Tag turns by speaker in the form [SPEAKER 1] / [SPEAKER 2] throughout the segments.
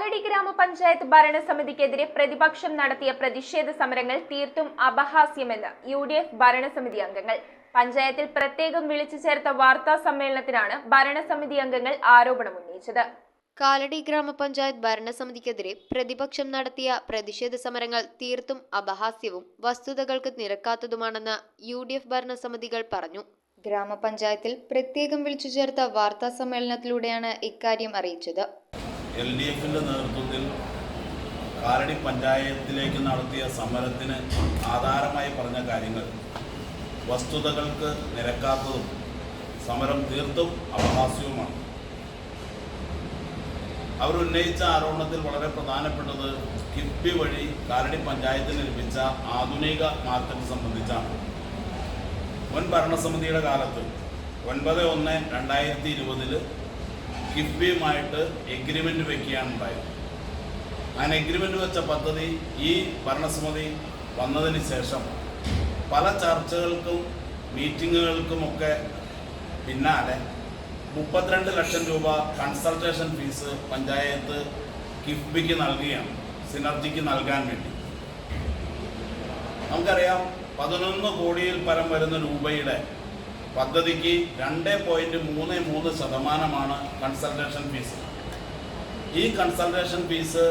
[SPEAKER 1] കാലടി ഗ്രാമപഞ്ചായത്ത് ഭരണസമിതിക്കെതിരെ പ്രതിപക്ഷം നടത്തിയ പ്രതിഷേധ സമരങ്ങൾ തീർത്തും അപഹാസ്യമെന്ന് UDF ഭരണസമിതി അംഗങ്ങൾ. പഞ്ചായത്തിൽ പ്രത്യേകം വിളിച്ചു ചേർത്ത വാർത്താ സമ്മേളനത്തിനാണ് ഭരണസമിതി അംഗങ്ങൾ ആരോപണമുന്നയിച്ചത്.
[SPEAKER 2] കാലടി ഗ്രാമപഞ്ചായത്ത് ഭരണസമിതിക്കെതിരെ പ്രതിപക്ഷം നടത്തിയ പ്രതിഷേധ സമരങ്ങൾ തീർത്തും അപഹാസ്യവും വസ്തുതകൾക്ക് നിരക്കാത്തതുമാണെന്ന് UDF ഭരണസമിതികൾ പറഞ്ഞു. ഗ്രാമപഞ്ചായത്തിൽ പ്രത്യേകം വിളിച്ചു ചേർത്ത വാർത്താ സമ്മേളനത്തിലൂടെയാണ് ഇക്കാര്യം അറിയിച്ചത്.
[SPEAKER 3] LDFിന്റെ നേതൃത്വത്തിൽ കാലടി പഞ്ചായത്തിലേക്ക് നടത്തിയ സമരത്തിന് ആധാരമായി പറഞ്ഞ കാര്യങ്ങൾ വസ്തുതകൾക്ക് നിരക്കാത്തതും സമരം തീർത്തും അപഹാസ്യവുമാണ്. അവർ ഉന്നയിച്ച ആരോപണത്തിൽ വളരെ പ്രധാനപ്പെട്ടത് കിഫ്ബി വഴി കാലടി പഞ്ചായത്തിന് ലഭിച്ച ആധുനിക മാർക്കറ്റ് സംബന്ധിച്ചാണ്. മുൻ ഭരണസമിതിയുടെ കാലത്ത് 9/1/2020 കിഫ്ബിയുമായിട്ട് എഗ്രിമെൻ്റ് വയ്ക്കുകയാണ് ഉണ്ടായത്. അങ്ങനെ എഗ്രിമെൻ്റ് വെച്ച പദ്ധതി ഈ ഭരണസമിതി വന്നതിന് ശേഷം പല ചർച്ചകൾക്കും മീറ്റിങ്ങുകൾക്കുമൊക്കെ പിന്നാലെ 32 ലക്ഷം രൂപ കൺസൾട്ടേഷൻ ഫീസ് പഞ്ചായത്ത് കിഫ്ബിക്ക് നൽകുകയാണ്, സിനർജിക്ക് നൽകാൻ വേണ്ടി. നമുക്കറിയാം 11 കോടിയിൽ പരം വരുന്ന രൂപയുടെ പദ്ധതിക്ക് 2.33% കൺസൾട്ടേഷൻ ഫീസ്. ഈ കൺസൾട്ടേഷൻ ഫീസ്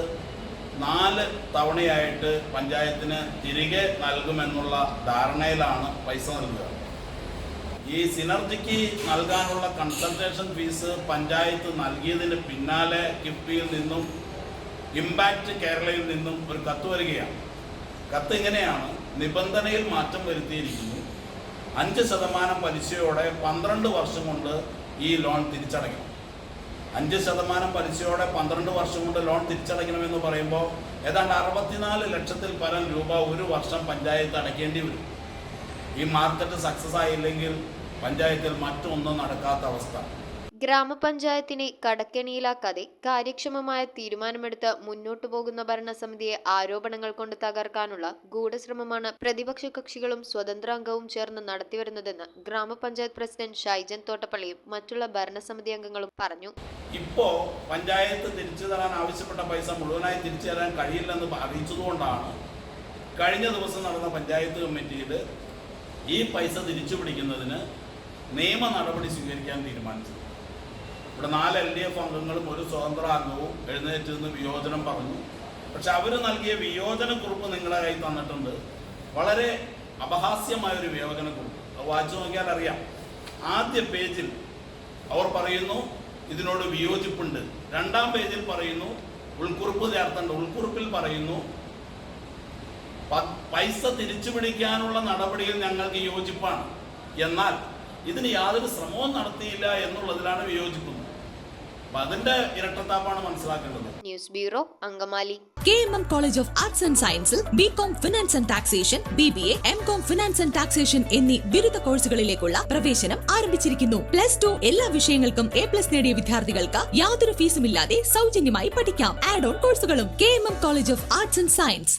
[SPEAKER 3] 4 തവണയായിട്ട് പഞ്ചായത്തിന് തിരികെ നൽകുമെന്നുള്ള ധാരണയിലാണ് പൈസ നൽകുക. ഈ സിനർജിക്ക് നൽകാനുള്ള കൺസൾട്ടേഷൻ ഫീസ് പഞ്ചായത്ത് നൽകിയതിന് പിന്നാലെ കിഫ്ബിയിൽ നിന്നും ഇമ്പാക്റ്റ് കേരളയിൽ നിന്നും ഒരു കത്ത് വരികയാണ്. കത്ത് ഇങ്ങനെയാണ്: നിബന്ധനയിൽ മാറ്റം വരുത്തിയിരിക്കുന്നു. 5% പലിശയോടെ 12 വർഷം കൊണ്ട് ഈ ലോൺ തിരിച്ചടയ്ക്കണം. 5% പലിശയോടെ 12 വർഷം കൊണ്ട് ലോൺ തിരിച്ചടയ്ക്കണമെന്ന് പറയുമ്പോൾ ഏതാണ്ട് 64 ലക്ഷത്തിൽ പരം രൂപ ഒരു വർഷം പഞ്ചായത്ത് അടയ്ക്കേണ്ടി വരും. ഈ മാർക്കറ്റ് സക്സസ് ആയില്ലെങ്കിൽ പഞ്ചായത്തിൽ മറ്റൊന്നും നടക്കാത്ത അവസ്ഥ.
[SPEAKER 2] ഗ്രാമപഞ്ചായത്തിനെ കടക്കെണിയിലാക്കാതെ കാര്യക്ഷമമായ തീരുമാനമെടുത്ത് മുന്നോട്ടു പോകുന്ന ഭരണസമിതിയെ ആരോപണങ്ങൾ കൊണ്ട് തകർക്കാനുള്ള ഗൂഢശ്രമമാണ് പ്രതിപക്ഷ കക്ഷികളും സ്വതന്ത്ര അംഗവും ചേർന്ന് നടത്തിവരുന്നതെന്ന് ഗ്രാമപഞ്ചായത്ത് പ്രസിഡന്റ് ഷൈജൻ തോട്ടപ്പള്ളിയും മറ്റുള്ള ഭരണസമിതി അംഗങ്ങളും പറഞ്ഞു.
[SPEAKER 3] ഇപ്പോ പഞ്ചായത്ത് തിരിച്ചു തരാൻ ആവശ്യപ്പെട്ട പൈസ മുഴുവനായി തിരിച്ചു തരാൻ കഴിയില്ലെന്ന് അറിയിച്ചതുകൊണ്ടാണ് കഴിഞ്ഞ ദിവസം നടന്ന പഞ്ചായത്ത് കമ്മിറ്റിയിൽ ഈ പൈസ തിരിച്ചു പിടിക്കുന്നതിന് നിയമ നടപടി സ്വീകരിക്കാൻ തീരുമാനിച്ചത്. ഇവിടെ 4 LDF അംഗങ്ങളും ഒരു സ്വതന്ത്ര അംഗവും എഴുന്നേറ്റ് നിന്ന് വിയോജനം പറഞ്ഞു. പക്ഷെ അവർ നൽകിയ വിയോജനക്കുറിപ്പ് നിങ്ങളുടെ കയ്യിൽ തന്നിട്ടുണ്ട്. വളരെ അപഹാസ്യമായൊരു വിയോജനക്കുറിപ്പ്. അത് വായിച്ചു നോക്കിയാൽ അറിയാം. ആദ്യ പേജിൽ അവർ പറയുന്നു ഇതിനോട് വിയോജിപ്പുണ്ട്. 2-ാം പേജിൽ പറയുന്നു ഉൾക്കുറിപ്പ് ചേർത്തുണ്ട്. ഉൾക്കുറിപ്പിൽ പറയുന്നു പൈസ തിരിച്ചു പിടിക്കാനുള്ള നടപടിയിൽ ഞങ്ങൾക്ക് യോജിപ്പാണ്, എന്നാൽ ഇതിന് യാതൊരു ശ്രമവും നടത്തിയില്ല എന്നുള്ളതിലാണ് വിയോജിക്കുന്നത്. അതിന്റെ ഇരട്ടത്താപ്പാണ് മനസ്സിലാക്കേണ്ടത്.
[SPEAKER 2] News bureau, Angamaly.
[SPEAKER 4] KMM College of Arts and Sciences BCom Finance and Taxation, BBA, MCom Finance and Taxation എന്നീ ബിരുദ കോഴ്സുകളിലേക്കുള്ള പ്രവേശനം ആരംഭിച്ചിരിക്കുന്നു. +2 എല്ലാ വിഷയങ്ങൾക്കും A+ നേടിയ വിദ്യാർത്ഥികൾക്ക് യാതൊരു ഫീസുമില്ലാതെ സൗജന്യമായി പഠിക്കാം. ആഡ് ഓൺ കോഴ്സുകളും. KMM College of Arts and Science.